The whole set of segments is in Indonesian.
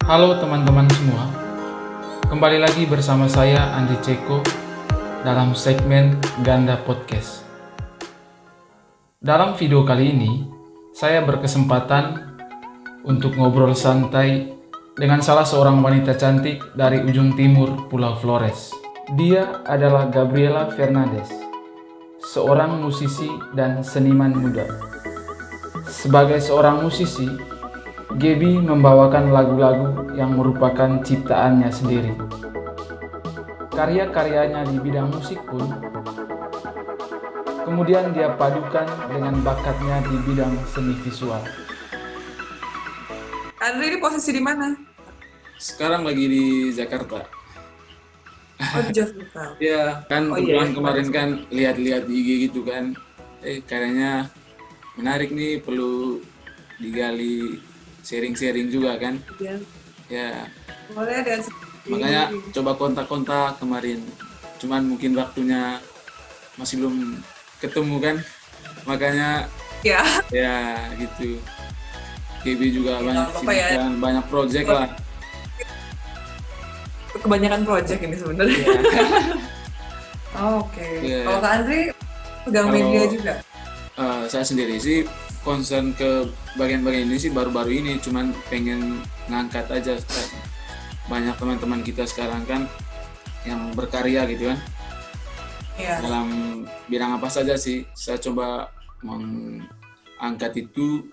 Halo teman-teman semua, kembali lagi bersama saya Andi Ceko dalam segmen Ganda Podcast. Dalam video kali ini, saya berkesempatan untuk ngobrol santai dengan salah seorang wanita cantik dari ujung timur Pulau Flores. Dia adalah Gabriela Fernandez, seorang musisi dan seniman muda. Sebagai seorang musisi, Gaby membawakan lagu-lagu yang merupakan ciptaannya sendiri. Karya-karyanya di bidang musik pun kemudian dia padukan dengan bakatnya di bidang seni visual. Andre ini posisi di mana? Sekarang lagi di Jakarta. Oh, di Jakarta. Ya, kan Oh, kebetulan iya. kemarin kan lihat-lihat di IG gitu kan. Kayaknya menarik nih, perlu digali sharing-sharing juga kan. Iya. Ya, Boleh ada makanya coba kontak-kontak kemarin. Cuman mungkin waktunya masih belum ketemu kan. Makanya ya. ya gitu. GB juga banyak apa-apa ya. sibukan, banyak project lah. Kebanyakan project ini sebenarnya. Oke. Yeah. Kalau Kak Andre pegang media juga? Saya sendiri sih concern ke bagian-bagian ini sih baru-baru ini, cuman pengen ngangkat aja. Banyak teman-teman kita sekarang kan yang berkarya gitu kan. Iya. Dalam bidang apa saja sih, saya coba mengangkat itu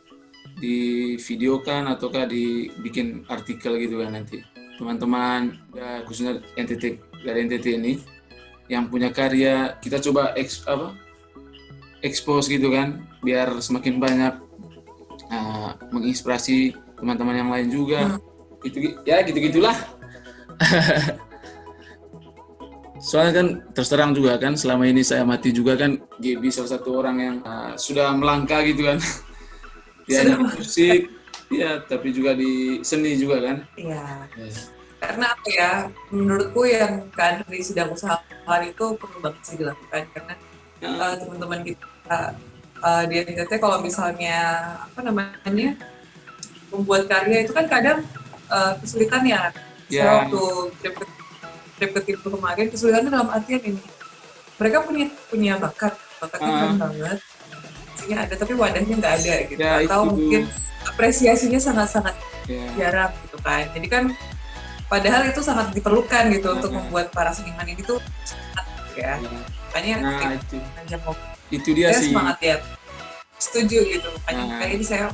divideokan ataukah dibikin artikel gitu kan nanti. Teman-teman ya, khususnya NTT dari NTT ini yang punya karya kita coba expose gitu kan, biar semakin banyak menginspirasi teman-teman yang lain juga. Gitu-gitulah. Soalnya kan terus terang juga kan selama ini saya amati juga kan Gaby salah satu orang yang sudah melangkah gitu kan. Dia di musik, ya tapi juga di seni juga kan. Iya. Karena apa ya, menurutku yang Kak Andre sedang usahakan itu perlu banget sih dilakukan, karena teman-teman kita di NTT kalau misalnya membuat karya itu kan kadang kesulitan ya. Saya waktu trip ke Timur kemarin, kesulitannya dalam artian ini, mereka punya bakatnya keren banget, isinya ada tapi wadahnya nggak ada gitu, atau mungkin apresiasinya sangat-sangat jarang gitu kan. Jadi kan padahal itu sangat diperlukan gitu untuk membuat para seniman ini tuh semangat ya. Makanya itu dia saya sih. Semangat ya. Setuju gitu. Makanya ini saya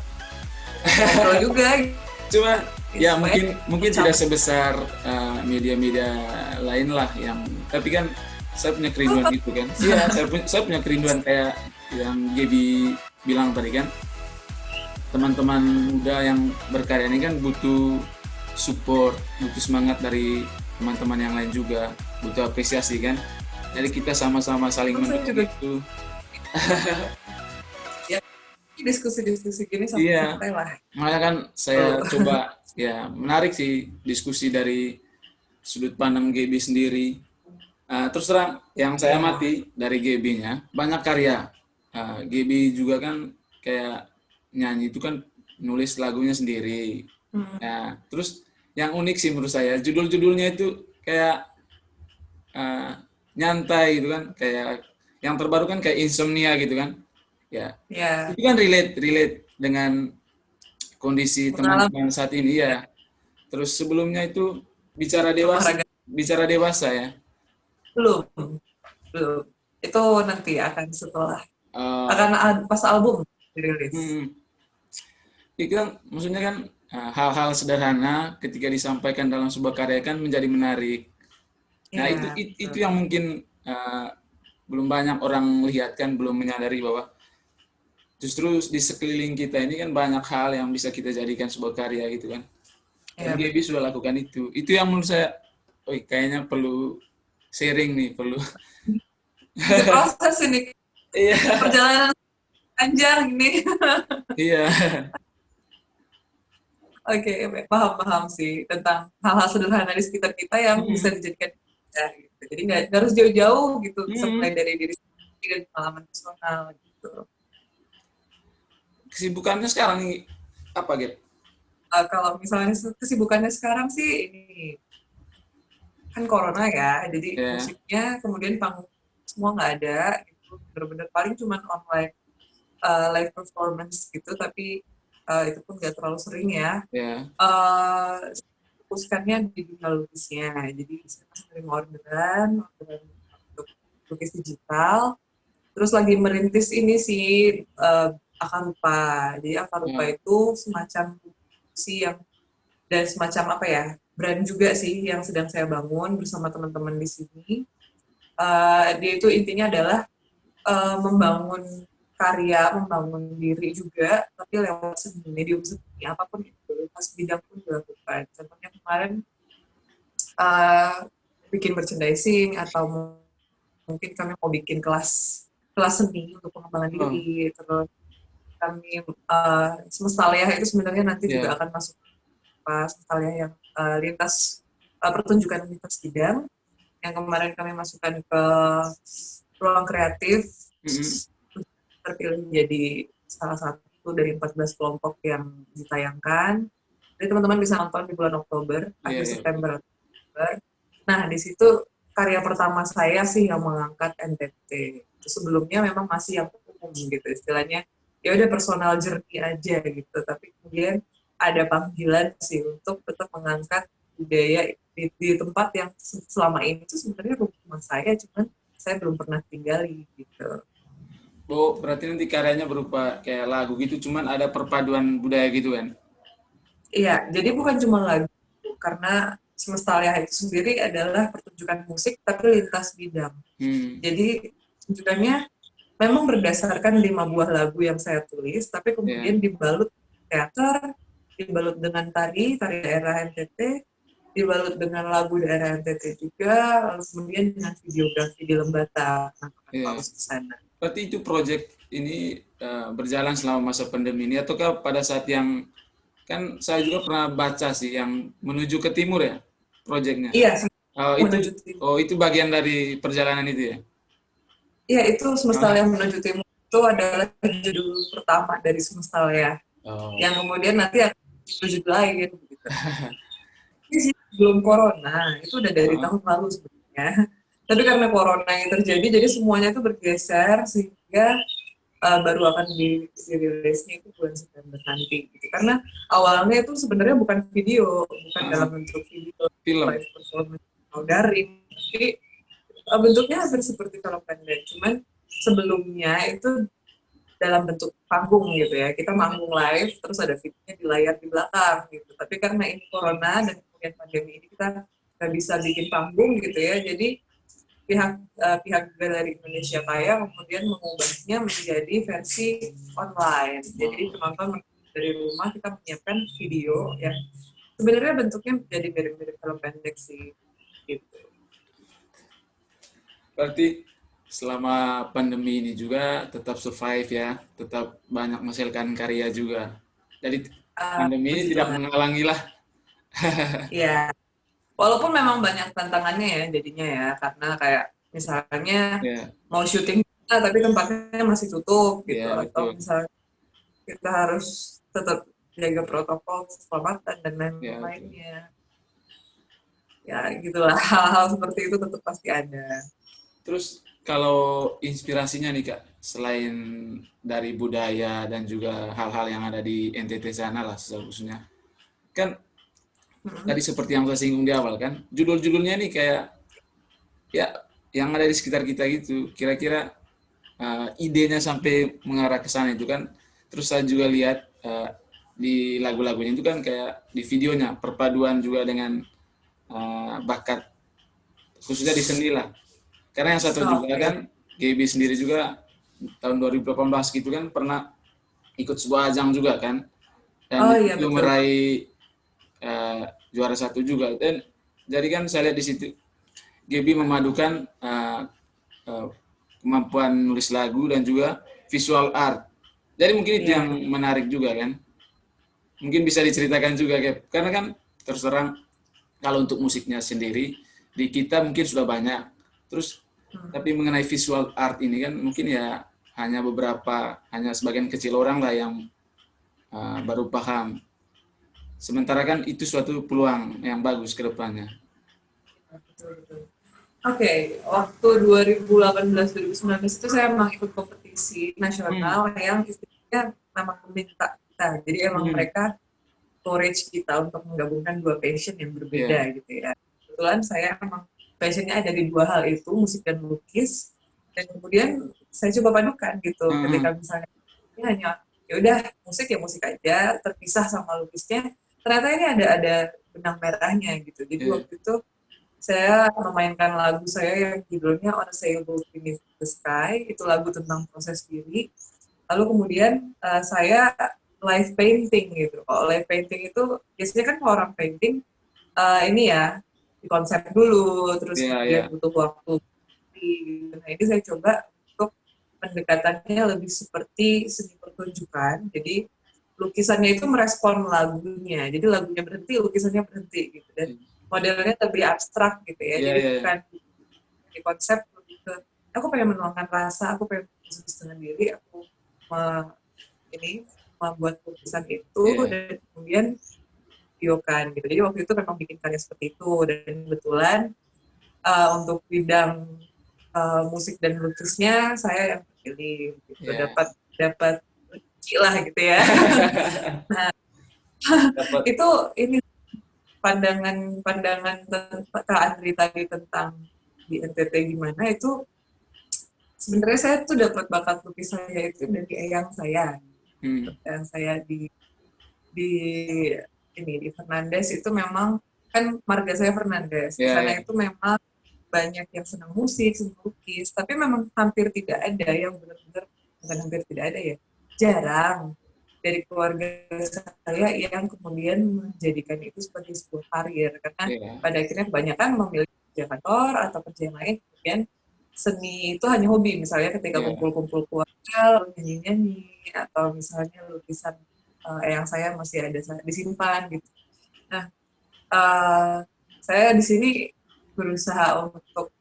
ngobrol juga. Cuma ya mungkin tidak sebesar media-media lain lah yang, tapi kan saya punya kerinduan gitu kan. Iya, saya punya kerinduan kayak yang Gaby bilang tadi kan. Teman-teman muda yang berkarya ini kan butuh support, butuh semangat dari teman-teman yang lain juga, butuh apresiasi kan. Jadi kita sama-sama saling mendukung itu. Ya, diskusi-diskusi gini santai lah. Makanya kan saya coba ya, menarik sih diskusi dari sudut pandang Gaby sendiri. Terus terang yang saya amati dari Gaby-nya banyak karya. Gaby juga kan kayak nyanyi itu kan nulis lagunya sendiri. Nah, terus yang unik sih menurut saya judul-judulnya itu kayak nyantai gitu kan, kayak yang terbaru kan kayak Insomnia gitu kan. Ya. Itu kan relate dengan kondisi teman-teman saat ini ya. Terus sebelumnya itu bicara dewasa ya. Belum. Itu nanti akan setelah akan pas album dirilis. Itu kan maksudnya kan hal-hal sederhana ketika disampaikan dalam sebuah karya kan menjadi menarik. Nah itu yang mungkin belum banyak orang lihat kan, belum menyadari bahwa justru di sekeliling kita ini kan banyak hal yang bisa kita jadikan sebuah karya gitu kan. Dan Gaby sudah lakukan itu. Itu yang menurut saya, kayaknya perlu sharing nih, perlu. Proses ini. Iya. Perjalanan panjang ini. Iya. Oke, paham sih tentang hal-hal sederhana di sekitar kita yang bisa dijadikan gitu. Jadi nggak harus jauh-jauh gitu, bisa mulai dari diri sendiri dan pengalaman personal gitu. Kesibukannya sekarang apa, Gap? Kalau misalnya kesibukannya sekarang sih ini kan corona ya, jadi Ya, musiknya kemudian panggung semua nggak ada, itu bener-bener paling cuman online live performance gitu, tapi itu pun nggak terlalu sering ya. ya, uh, Fokuskannya di dunia lukisnya, jadi saya masih menerima orderan untuk lukis digital, terus lagi merintis ini sih Akarupa. Jadi Akarupa ya, itu semacam si yang dan semacam apa ya, brand juga sih yang sedang saya bangun bersama teman-teman di sini. Dia itu intinya adalah membangun karya, membangun diri juga, tapi lewat seni, medium seni, apapun itu, pas bidang pun dilakukan. Contohnya kemarin uh, bikin merchandising, atau mungkin kami mau bikin kelas kelas seni untuk pengembangan oh, diri, terus kami Semestalia itu sebenarnya nanti juga ya, akan masuk pas Semestalia yang lintas pertunjukan lintas bidang yang kemarin kami masukkan ke ruang kreatif, mm-mm, terpilih menjadi salah satu dari 14 kelompok yang ditayangkan. Jadi teman-teman bisa nonton di bulan Oktober, ya, akhir ya, September, Oktober. Nah, di situ karya pertama saya sih yang mengangkat NTT. Sebelumnya memang masih yang umum gitu, istilahnya ya udah personal journey aja gitu. Tapi kemudian ada panggilan sih untuk tetap mengangkat budaya di tempat yang selama ini itu sebenarnya rumah saya, cuman saya belum pernah tinggali gitu. oh, berarti nanti karyanya berupa kayak lagu gitu, cuman ada perpaduan budaya gitu kan? Iya, jadi bukan cuma lagu, karena Semestalia itu sendiri adalah pertunjukan musik tapi lintas bidang. Hmm, Jadi pertunjukannya memang berdasarkan 5 buah lagu yang saya tulis, tapi ya, kemudian dibalut teater, dibalut dengan tari, tari daerah NTT, dibalut dengan lagu daerah NTT juga, lalu kemudian dengan videografi di Lembata, Nangkapan ya. Paus di sana. Berarti itu project ini berjalan selama masa pandemi ini, ataukah pada saat yang kan saya juga pernah baca sih yang menuju ke timur ya, projectnya. Iya, Oh, menuju timur. itu bagian dari perjalanan itu ya? Iya, itu Ah, Semestalia menuju timur itu adalah judul pertama dari Semestalia, oh, yang kemudian nanti akan judul lain gitu. Ini sih belum corona, itu udah dari ah, tahun lalu sebenarnya. Tapi karena corona yang terjadi, jadi semuanya itu bergeser sehingga baru akan dirilisnya itu bulan September nanti. Gitu. Karena awalnya itu sebenarnya bukan video, bukan dalam ah, bentuk video film. live performance atau daring, tapi bentuknya hampir seperti film pendek. Cuman sebelumnya itu dalam bentuk panggung gitu ya. Kita Ya, manggung live, terus ada videonya di layar di belakang gitu. Tapi karena ini corona dan kemudian pandemi ini kita nggak bisa bikin panggung gitu ya. Jadi pihak Galeri Indonesia Kaya kemudian mengubahnya menjadi versi online. Jadi oh. penonton dari rumah kita menyiapkan video yang sebenarnya bentuknya jadi mirip-mirip film pendek sih gitu. Berarti selama pandemi ini juga tetap survive ya, tetap banyak menghasilkan karya juga. Jadi pandemi ini Puji tidak Tuhan. menghalangi lah. Ya, walaupun memang banyak tantangannya ya jadinya ya, karena kayak misalnya Ya, mau syuting tapi tempatnya masih tutup gitu, ya atau betul. misalnya kita harus tetap jaga protokol keselamatan dan Ya betul. lain-lainnya. Ya gitulah, hal-hal seperti itu tetap pasti ada. Terus kalau inspirasinya nih Kak, selain dari budaya dan juga hal-hal yang ada di NTT sana lah khususnya. Kan Hmm. tadi seperti yang saya singgung di awal kan, judul-judulnya nih kayak ya yang ada di sekitar kita gitu. Kira-kira idenya sampai mengarah ke sana itu kan. Terus saya juga lihat di lagu-lagunya itu kan kayak di videonya perpaduan juga dengan bakat khususnya di seni lah. Karena yang satu juga Oke. kan GB sendiri juga tahun 2018 gitu kan pernah ikut sebuah ajang juga kan, dan Oh iya itu betul. meraih juara satu juga. Dan jadi kan saya lihat di situ GB memadukan kemampuan nulis lagu dan juga visual art. Jadi mungkin itu Iya yang betul. menarik juga kan. Mungkin bisa diceritakan juga Cap. Karena kan terus terang kalau untuk musiknya sendiri di kita mungkin sudah banyak. Terus Hmm. tapi mengenai visual art ini kan mungkin ya hanya sebagian kecil orang lah yang baru paham. Sementara kan itu suatu peluang yang bagus ke depannya. Betul. Oke, waktu 2018-2019 itu saya memang ikut kompetisi nasional yang istilahnya memang meminta kita. Jadi emang mereka encourage kita untuk menggabungkan dua passion yang berbeda gitu ya. Kebetulan saya emang passionnya ada di dua hal itu, musik dan lukis. Dan kemudian saya coba padukan gitu. Ketika misalnya ini hanya ya udah musik ya musik aja, terpisah sama lukisnya. Ternyata ini ada benang merahnya gitu. Jadi waktu itu saya memainkan lagu saya yang judulnya On a Sailboat Beneath the Sky. Itu lagu tentang proses diri. Lalu kemudian saya live painting gitu. Kalau live painting itu biasanya kan kalau orang painting ini ya di konsep dulu, terus kemudian butuh waktu. Nah ini saya coba untuk pendekatannya lebih seperti seni pertunjukan. Jadi lukisannya itu merespon lagunya. Jadi lagunya berhenti, lukisannya berhenti gitu. Dan modelnya lebih abstrak gitu ya. Jadi bukan di konsep lebih ke aku pengen menuangkan rasa, aku pengen khusus dengan diri, aku membuat lukisan itu dan kemudian videokan gitu. Jadi waktu itu memang bikin karya seperti itu dan kebetulan untuk bidang musik dan lukisnya saya yang terpilih gitu. Dapat rezeki lah gitu ya. Nah, itu ini pandangan Kak Andri tadi tentang di NTT gimana itu sebenarnya saya tuh dapat bakat lukis saya itu dari eyang saya. Yang saya di Fernandes itu memang kan marga saya Fernandes. Di sana itu memang banyak yang senang musik, senang lukis, tapi memang hampir tidak ada yang benar-benar, bukan hampir tidak ada ya, jarang dari keluarga saya yang kemudian menjadikan itu sebagai sebuah karir, karena pada akhirnya kebanyakan memilih kerja kantor atau kerja yang lain, kemudian seni itu hanya hobi, misalnya ketika kumpul-kumpul keluarga, nyanyi-nyanyi, atau misalnya lukisan yang saya masih ada disimpan gitu. Nah, saya di sini berusaha untuk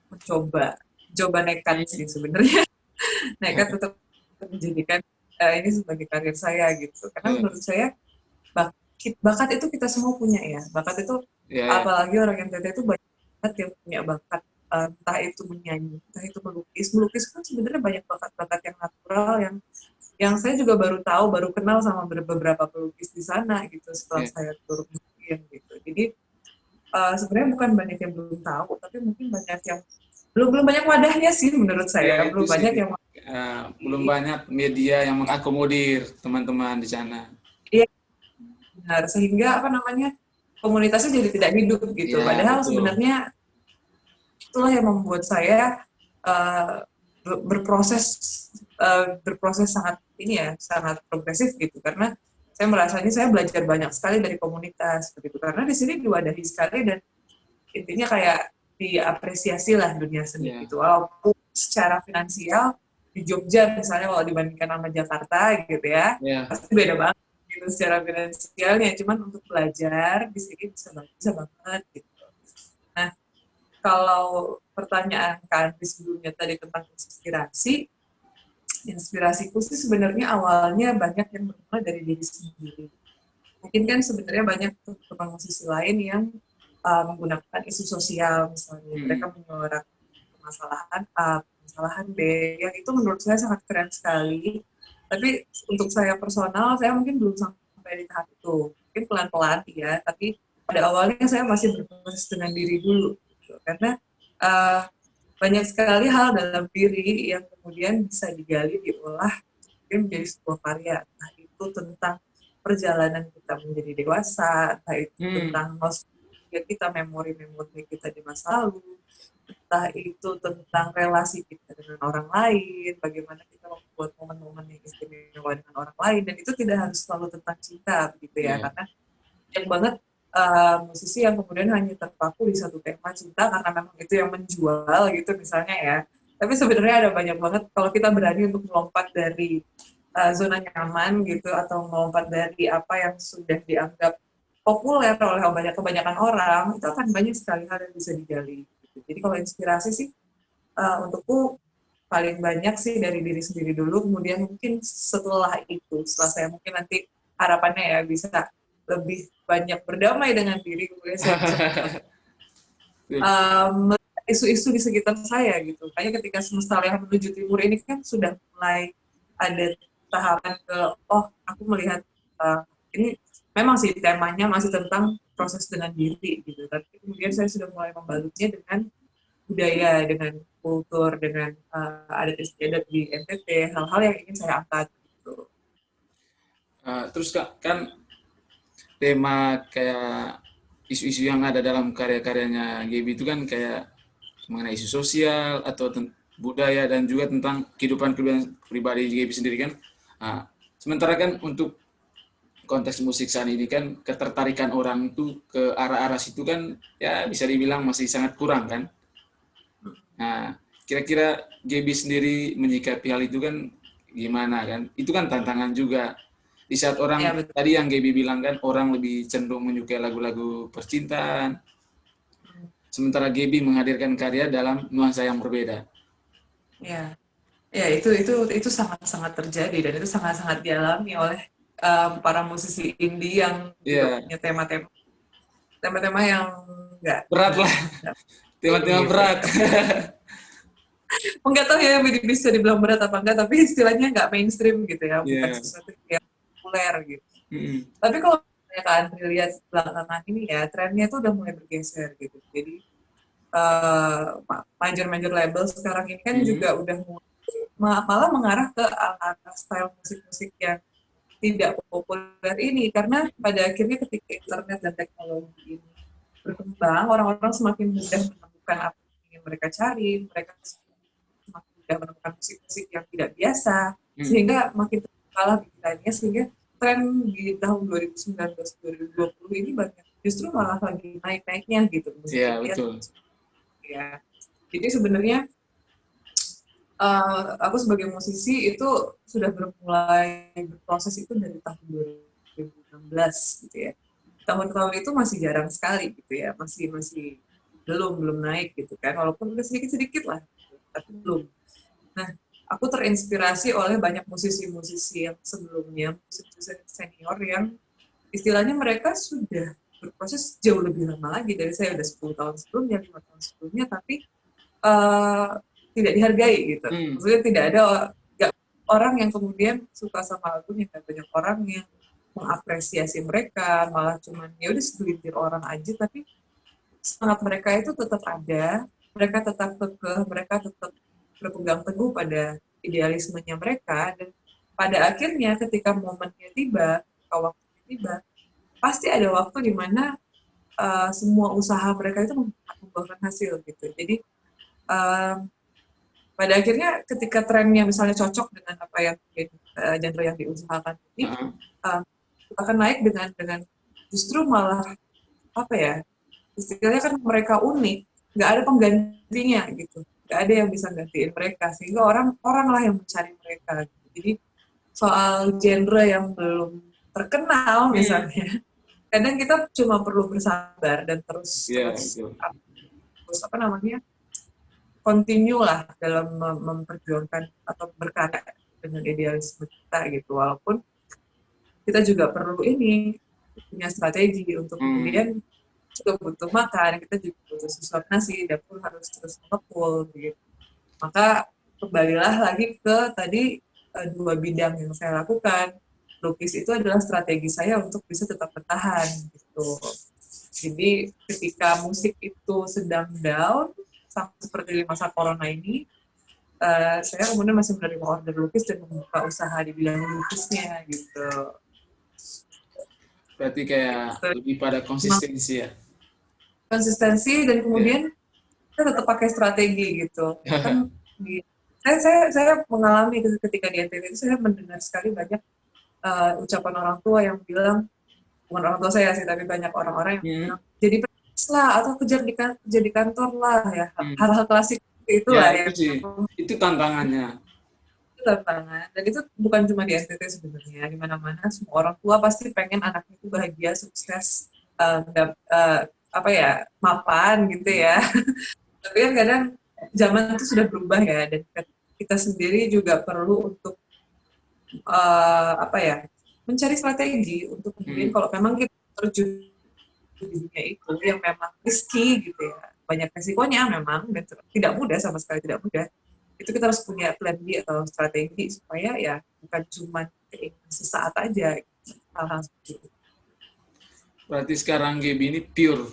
mencoba nekat sih sebenarnya, nekat untuk menjadikan ini sebagai karir saya gitu, karena menurut saya bakat itu kita semua punya ya, bakat itu apalagi orang NTT itu banyak banget yang punya bakat, entah itu menyanyi, entah itu melukis kan sebenarnya banyak bakat-bakat yang natural yang saya juga baru tahu, baru kenal sama beberapa pelukis di sana gitu setelah saya turun gitu. Jadi sebenarnya bukan banyak yang belum tahu, tapi mungkin banyak yang belum banyak wadahnya sih menurut saya, belum banyak yang belum banyak media yang mengakomodir teman-teman di sana. Iya, benar, sehingga komunitasnya jadi tidak hidup gitu. Padahal sebenarnya itulah yang membuat saya berproses sangat progresif gitu, karena saya merasa ini saya belajar banyak sekali dari komunitas begitu, karena di sini diwadahi sekali dan intinya kayak diapresiasi lah dunia seni gitu, walaupun secara finansial di Jogja misalnya kalau dibandingkan sama Jakarta gitu ya pasti beda banget gitu secara finansialnya, cuman untuk belajar di sini bisa banget gitu. Nah, kalau pertanyaan Kak Andri sebelumnya tadi tentang inspirasiku sih sebenarnya awalnya banyak yang bermula dari diri sendiri. Mungkin kan sebenarnya banyak teman musisi lain yang menggunakan isu sosial, misalnya mereka menyuarakan permasalahan A, permasalahan B, yang itu menurut saya sangat keren sekali. Tapi untuk saya personal, saya mungkin belum sampai di tahap itu. Mungkin pelan-pelan ya, tapi pada awalnya saya masih berproses dengan diri dulu. Gitu. Karena banyak sekali hal dalam diri yang kemudian bisa digali, diolah, mungkin menjadi sebuah karya. Entah itu tentang perjalanan kita menjadi dewasa, entah itu tentang nostalgia kita, memori-memori kita di masa lalu, entah itu tentang relasi kita dengan orang lain, bagaimana kita membuat momen-momen yang istimewa dengan orang lain, dan itu tidak harus selalu tentang cinta, begitu ya, karena banyak banget musisi yang kemudian hanya terpaku di satu tema cinta karena memang itu yang menjual gitu misalnya ya. Tapi sebenarnya ada banyak banget kalau kita berani untuk melompat dari zona nyaman gitu, atau melompat dari apa yang sudah dianggap populer oleh kebanyakan orang, itu akan banyak sekali hal yang bisa digali. Gitu. Jadi kalau inspirasi sih untukku paling banyak sih dari diri sendiri dulu, kemudian mungkin setelah saya mungkin nanti harapannya ya bisa lebih banyak berdamai dengan diri gue. Saya melihat isu-isu di sekitar saya gitu. Kayak ketika Semesta Leha Menuju Timur ini kan sudah mulai ada tahapan ke, oh aku melihat ini memang sih temanya masih tentang proses dengan diri gitu. Tapi kemudian saya sudah mulai membalutnya dengan budaya, dengan kultur, dengan adat istiadat di NTT, hal-hal yang ingin saya angkat gitu. Terus Kak, kan tema kayak isu-isu yang ada dalam karya-karyanya Gaby itu kan kayak mengenai isu sosial atau budaya dan juga tentang kehidupan pribadi Gaby sendiri kan. Sementara kan untuk konteks musik saat ini kan ketertarikan orang itu ke arah-arah situ kan ya bisa dibilang masih sangat kurang kan. Nah, kira-kira Gaby sendiri menyikapi hal itu kan gimana kan? Itu kan tantangan juga. Di saat orang Ya, betul. tadi yang Gaby bilang kan orang lebih cenderung menyukai lagu-lagu percintaan. Sementara Gaby menghadirkan karya dalam nuansa yang berbeda. Ya, ya itu sangat-sangat terjadi dan itu sangat-sangat dialami oleh para musisi indie yang juga punya tema-tema yang nggak berat lah, tema-tema berat. Nggak tahu ya bisa dibilang berat apa enggak, tapi istilahnya nggak mainstream gitu ya, bukan sesuatu yang populer gitu. Tapi kalau Kak Andri lihat belakangan ini ya, trennya tuh udah mulai bergeser gitu. Jadi major label sekarang ini kan juga udah malah mengarah ke style musik-musik yang tidak populer ini, karena pada akhirnya ketika internet dan teknologi ini berkembang, orang-orang semakin mudah menemukan apa yang ingin mereka cari, mereka semakin mudah menemukan musik-musik yang tidak biasa, sehingga makin terkalah pikirannya, sehingga tren di tahun 2019-2020 ini banyak justru malah lagi naik-naiknya gitu musik. Iya, betul. Ya. Jadi sebenarnya aku sebagai musisi itu sudah mulai berproses itu dari tahun 2016 gitu ya. Tahun-tahun itu masih jarang sekali gitu ya, masih belum naik gitu kan, walaupun udah sedikit-sedikit lah, tapi belum. Nah, aku terinspirasi oleh banyak musisi-musisi yang sebelumnya, musisi senior yang istilahnya mereka sudah berproses jauh lebih lama lagi dari saya, udah 10 tahun sebelumnya, 5 tahun sebelumnya, tapi tidak dihargai gitu. Maksudnya tidak ada orang yang kemudian suka sama lagunya, dan banyak orang yang mengapresiasi mereka, malah cuman ya udah segelintir orang aja, tapi semangat mereka itu tetap ada, mereka tetap kekeh, mereka tetap berpegang teguh pada idealismenya mereka, dan pada akhirnya ketika momennya tiba, waktunya tiba, pasti ada waktu di mana semua usaha mereka itu membuahkan hasil gitu. Jadi pada akhirnya ketika trennya misalnya cocok dengan apa yang genre yang diusahakan ini, akan naik dengan justru malah apa ya, istilahnya kan mereka unik, nggak ada penggantinya gitu, nggak ada yang bisa gantiin mereka, sehingga orang lah yang mencari mereka gitu. Jadi soal genre yang belum terkenal misalnya, kadang kita cuma perlu bersabar dan terus apa namanya, continue lah dalam memperjuangkan atau berkarya dengan idealisme kita gitu, walaupun kita juga perlu ini punya strategi untuk kemudian juga butuh makan, kita juga butuh sesuap nasi, dapur harus terus mengepul gitu. Maka kembalilah lagi ke tadi 2 bidang yang saya lakukan. Lukis itu adalah strategi saya untuk bisa tetap bertahan gitu. Jadi ketika musik itu sedang down, seperti di masa corona ini, saya kemudian masih menerima order lukis dan membuka usaha di bidang lukisnya gitu. Berarti kayak lebih pada konsistensi ya? Konsistensi, dan kemudian kita tetap pakai strategi gitu. Kan saya mengalami ketika di NTT itu, saya mendengar sekali banyak ucapan orang tua yang bilang, bukan orang tua saya sih, tapi banyak orang-orang yang bilang, jadi PNS lah, atau kerja di kantor lah ya, hal-hal klasik itu lah ya. Itu tantangannya. Itu tantangan, dan itu bukan cuma di NTT sebenarnya, di mana-mana semua orang tua pasti pengen anaknya itu bahagia, sukses, apa ya, mapan gitu ya. Tapi kan kadang zaman itu sudah berubah ya, dan kita sendiri juga perlu untuk apa ya, mencari strategi untuk kemudian kalau memang kita terjun di dunia itu yang memang risky gitu ya, banyak resikonya memang, dan tidak mudah, sama sekali tidak mudah. Itu kita harus punya plan B atau strategi supaya ya bukan cuma keinginan sesaat aja, hal-hal seperti itu. Berarti sekarang Gaby ini pure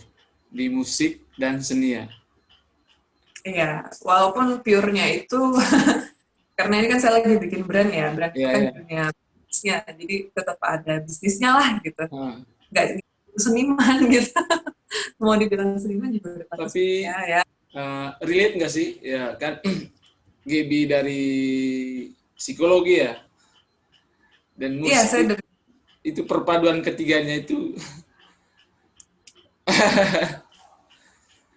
di musik dan seni ya? Iya, walaupun pure-nya itu karena ini kan saya lagi bikin brand ya, brand itu kan punya bisnisnya, jadi tetap ada bisnisnya lah gitu. Nggak seniman gitu. Mau dibilang seniman juga udah tapi ya. Relate nggak sih? Ya kan Gaby dari psikologi ya? Dan musik. Iya, saya itu perpaduan ketiganya itu.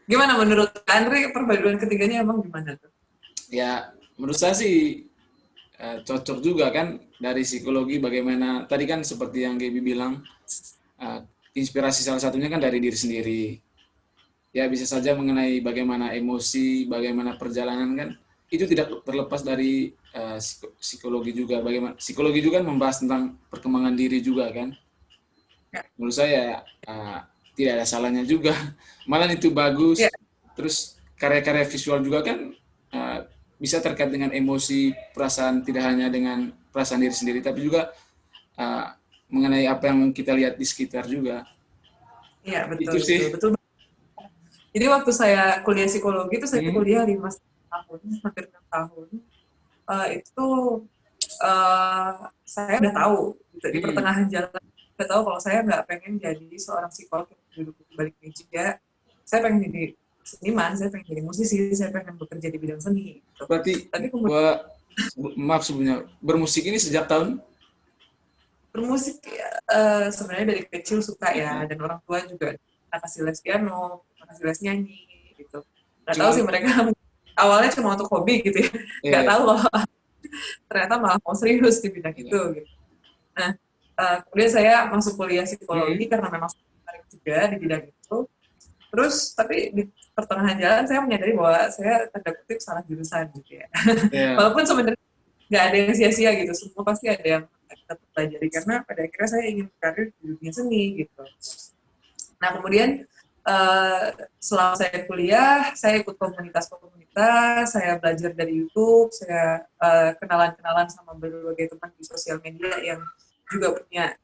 Gimana menurut Andre perpaduan ketiganya emang gimana tuh? Ya, menurut saya sih cocok juga kan, dari psikologi bagaimana, tadi kan seperti yang Gaby bilang, inspirasi salah satunya kan dari diri sendiri. Ya bisa saja mengenai bagaimana emosi, bagaimana perjalanan kan, itu tidak terlepas dari psikologi juga. Bagaimana psikologi juga kan membahas tentang perkembangan diri juga kan. Menurut saya tidak ada salahnya juga, malah itu bagus. Terus karya-karya visual juga kan bisa terkait dengan emosi, perasaan, tidak hanya dengan perasaan diri sendiri, tapi juga mengenai apa yang kita lihat di sekitar juga. Iya, betul, Itu sih. betul. Jadi waktu saya kuliah psikologi itu saya kuliah 5 tahun, hampir 6 tahun. Itu saya udah tahu gitu, di pertengahan jalan udah tahu kalau saya nggak pengen jadi seorang psikolog yang duduk di balik meja. Saya pengen jadi seniman, saya pengen jadi musisi, saya pengen bekerja di bidang seni. Gitu. Berarti, tapi kemudian, maaf sebelumnya, bermusik ini sejak tahun? Bermusik sebenarnya dari kecil suka ya, dan orang tua juga kasih les piano, kasih les nyanyi gitu. Nggak tahu sih mereka awalnya cuma untuk hobi gitu ya, nggak tahu loh ternyata malah mau serius di bidang itu gitu. Nah, kemudian saya masuk kuliah psikologi karena memang menarik juga di bidang itu. Terus tapi di pertengahan jalan saya menyadari bahwa saya tanda kutip salah jurusan gitu ya. Walaupun sebenarnya nggak ada yang sia-sia gitu, semua pasti ada yang kita pelajari, karena pada akhirnya saya ingin berkarir di dunia seni gitu. Nah kemudian selama saya kuliah, saya ikut komunitas-komunitas, saya belajar dari YouTube, saya kenalan-kenalan sama berbagai teman di sosial media yang juga punya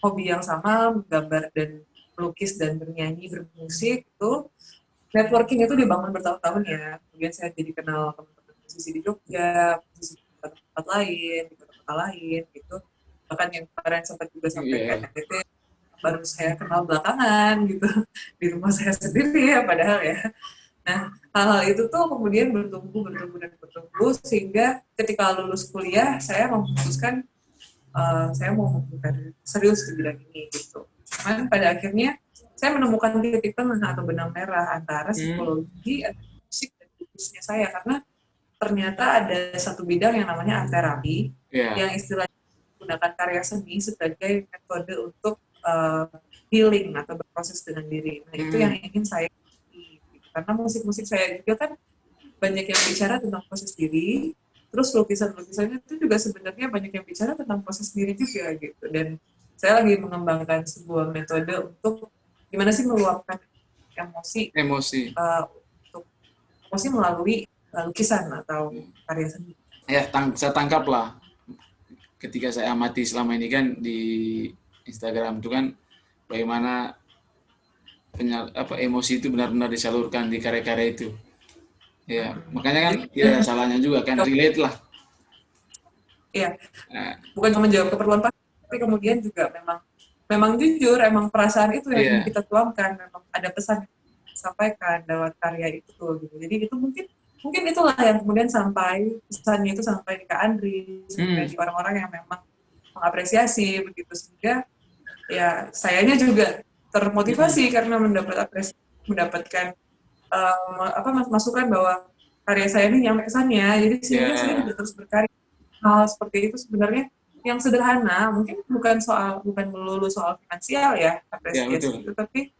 hobi yang sama, menggambar dan melukis dan bernyanyi, bermusik itu. Networking itu dibangun bertahun-tahun ya. Kemudian saya jadi kenal teman-teman musisi di Jogja, musisi di tempat lain, di kota-kota lain gitu. Bahkan yang kemarin sempat juga sampai ke NTT, baru saya kenal belakangan gitu, di rumah saya sendiri ya padahal ya. Nah, hal-hal itu tuh kemudian bertumbuh sehingga ketika lulus kuliah saya memutuskan saya mau membuka serius di bidang ini gitu. Cuman pada akhirnya saya menemukan titik tengah atau benang merah antara psikologi, musik, dan bisnisnya saya, karena ternyata ada satu bidang yang namanya art terapi yang istilahnya menggunakan karya seni sebagai metode untuk healing atau berproses dengan diri. Nah itu yang ingin saya karena musik-musik saya juga kan banyak yang bicara tentang proses diri, terus lukisan-lukisannya itu juga sebenarnya banyak yang bicara tentang proses diri juga gitu. Dan saya lagi mengembangkan sebuah metode untuk gimana sih meluapkan emosi untuk emosi melalui lukisan atau karya seni. Ya, saya tangkap lah ketika saya amati selama ini kan di Instagram itu kan bagaimana emosi itu benar-benar disalurkan di karya-karya itu. Ya, makanya kan tidak ada salahnya juga kan, relate lah. Iya. Bukan cuma menjawab keperluan pasien, tapi kemudian juga memang jujur, emang perasaan itu yang kita tuangkan, memang ada pesan yang disampaikan lewat karya itu gitu. Jadi itu mungkin itulah yang kemudian pesannya itu sampai di Kak Andri, sampai di orang-orang yang memang mengapresiasi begitu, sehingga ya sayanya juga termotivasi karena mendapatkan masukan bahwa karya saya ini nyampe kesannya, jadi sehingga saya juga terus berkarya. Hal seperti itu sebenarnya yang sederhana, mungkin bukan melulu soal finansial ya apresiasi itu, tapi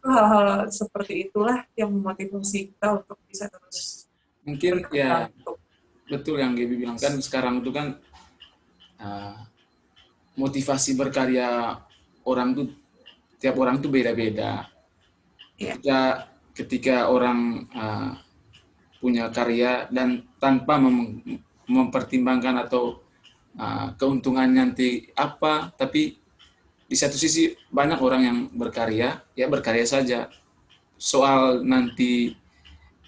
hal-hal seperti itulah yang memotivasi kita untuk bisa terus mungkin ya betul yang Gaby bilang kan, sekarang itu kan motivasi berkarya tiap orang tuh beda-beda. Iya. Ketika orang punya karya dan tanpa mempertimbangkan atau keuntungan nanti apa, tapi di satu sisi banyak orang yang berkarya, ya berkarya saja. Soal nanti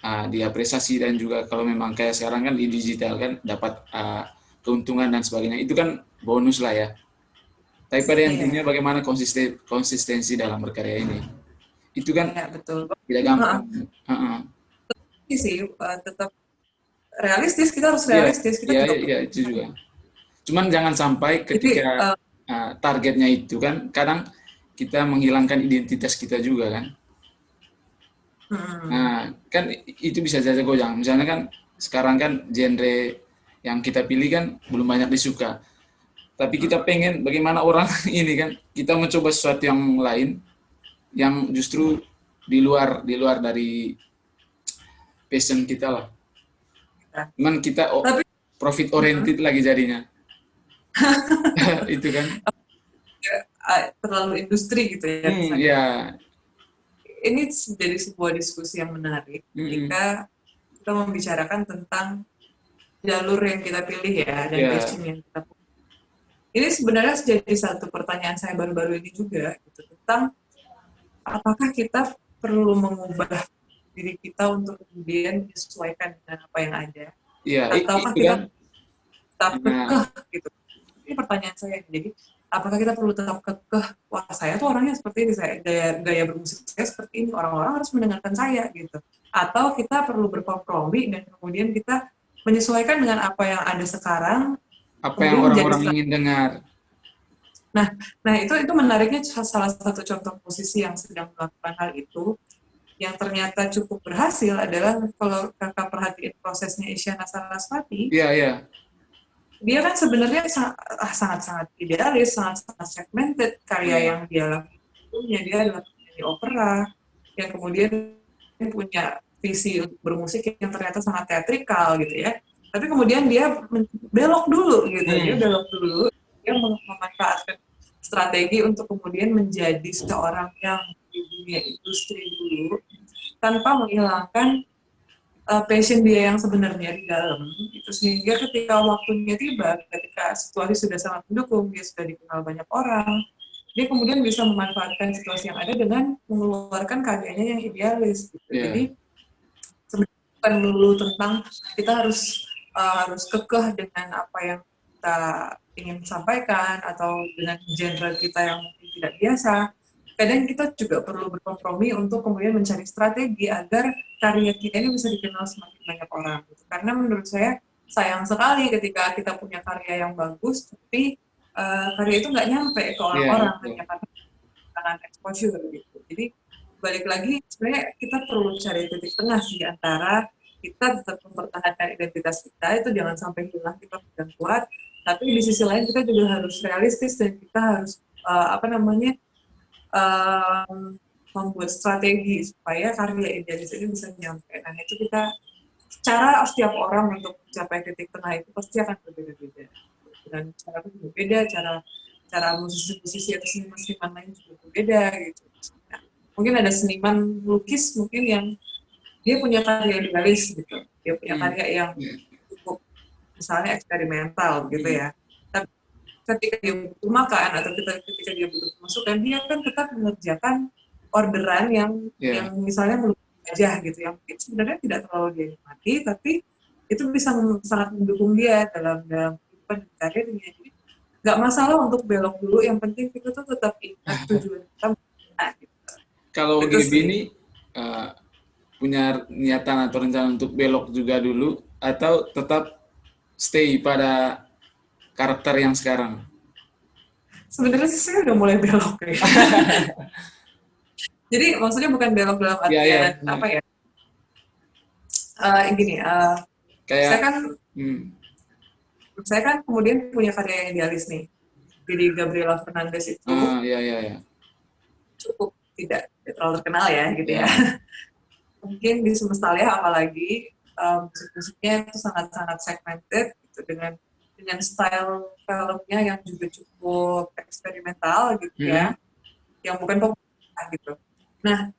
diapresiasi dan juga kalau memang kayak sekarang kan di digital kan dapat keuntungan dan sebagainya, itu kan bonus lah ya. Tapi pada intinya Iya. bagaimana konsistensi dalam berkarya ini, itu kan Iya, betul. tidak gampang. Ini sih tetap realistis, kita harus Iya, realistis, kita iya, juga iya itu juga. Cuman jangan sampai jadi ketika targetnya itu kan kadang kita menghilangkan identitas kita juga kan. Nah, kan itu bisa saja goyang. Misalnya kan sekarang kan genre yang kita pilih kan belum banyak disuka. Tapi kita pengen bagaimana orang ini kan, kita mencoba sesuatu yang lain yang justru di luar dari passion kita lah. Cuman kita tapi profit oriented lagi jadinya. Itu kan. terlalu industri gitu ya. Ya. Ini jadi sebuah diskusi yang menarik jika kita membicarakan tentang jalur yang kita pilih ya dan passion yang kita pilih. Ini sebenarnya jadi satu pertanyaan saya baru-baru ini juga gitu, tentang apakah kita perlu mengubah diri kita untuk kemudian menyesuaikan dengan apa yang ada, ataukah kita tetap kekeh gitu. Ini pertanyaan saya. Jadi apakah kita perlu tetap kekeh, wah saya tuh orangnya seperti ini, saya gaya bermusik saya seperti ini, orang-orang harus mendengarkan saya gitu, atau kita perlu berkompromi dan kemudian kita menyesuaikan dengan apa yang ada sekarang, apa yang orang-orang ingin dengar. Nah itu menariknya, salah satu contoh musisi yang sedang melakukan hal itu yang ternyata cukup berhasil adalah kalau kakak perhatiin prosesnya Isyana Sarasvati. Iya. Dia kan sebenarnya sangat-sangat idealis, sangat-sangat segmented karya yang dia lakukan. Dia adalah penyanyi opera yang kemudian punya visi untuk bermusik yang ternyata sangat teatrikal gitu ya. Tapi kemudian dia belok dulu gitu, dia memanfaatkan strategi untuk kemudian menjadi seorang yang di dunia industri dulu tanpa menghilangkan passion dia yang sebenarnya di dalam itu, sehingga ketika waktunya tiba, ketika situasi sudah sangat mendukung, dia sudah dikenal banyak orang, dia kemudian bisa memanfaatkan situasi yang ada dengan mengeluarkan karyanya yang idealis gitu. Jadi sebenarnya bukan melulu tentang kita harus kekeh dengan apa yang kita ingin sampaikan atau dengan genre kita yang mungkin tidak biasa. Kadang kita juga perlu berkompromi untuk kemudian mencari strategi agar karya kita ini bisa dikenal semakin banyak orang. Gitu. Karena menurut saya sayang sekali ketika kita punya karya yang bagus, tapi karya itu nggak nyampe ke orang-orang hanya karena exposure gitu. Jadi balik lagi sebenarnya kita perlu cari titik tengah sih antara kita tetap mempertahankan identitas kita, itu jangan sampai hilang, kita pegang kuat, tapi di sisi lain kita juga harus realistis dan kita harus membuat strategi supaya karya idealis ini bisa nyampe. Nah itu kita, cara setiap orang untuk mencapai titik tengah itu pasti akan berbeda-beda. Dan cara itu berbeda, cara musisi-musisi atau seniman-seniman lain juga berbeda gitu. Nah, mungkin ada seniman lukis mungkin yang dia punya karya idealis gitu, dia punya karya yang cukup misalnya eksperimental gitu ya. Ketika dia butuh makan atau ketika dia butuh pemasukan, dia kan tetap mengerjakan orderan yang misalnya melukis wajah gitu, yang mungkin sebenarnya tidak terlalu dia nikmati, tapi itu bisa sangat mendukung dia dalam kehidupan karirnya. Jadi nggak masalah untuk belok dulu, yang penting kita tuh tetap ingat tujuan kita. Gitu. Kalau Gaby ini punya niatan atau rencana untuk belok juga dulu atau tetap stay pada karakter yang sekarang? Sebenarnya sih saya udah mulai belok ya. Jadi maksudnya bukan belok dalam artian apa ya? Gini, saya kan kemudian punya karya yang idealis nih. Jadi Gabriela Fernandez itu cukup tidak terlalu terkenal ya gitu ya. Mungkin di Semesta Lea apalagi musik-musiknya itu sangat-sangat segmented gitu, dengan style filmnya yang juga cukup eksperimental gitu ya. yang bukan pemerintah gitu. Nah,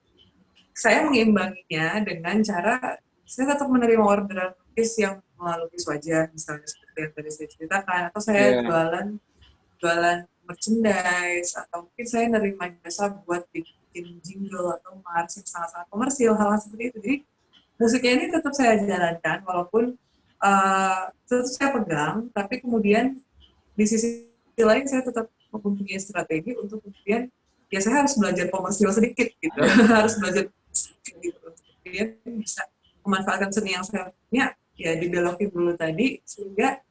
saya mengimbanginya dengan cara saya tetap menerima orderan lukis yang melukis wajah, misalnya seperti yang tadi saya ceritakan, atau saya jualan merchandise, atau mungkin saya nerima jasa buat bikin jingle atau mars yang sangat-sangat komersil, hal-hal seperti itu. Jadi musiknya ini tetap saya jalankan, walaupun tetap saya pegang, tapi kemudian di sisi lain saya tetap mempunyai strategi untuk kemudian ya saya harus belajar komersil sedikit gitu, harus belajar gitu untuk kemudian bisa memanfaatkan seni yang saya punya ya dibelokin dulu tadi sehingga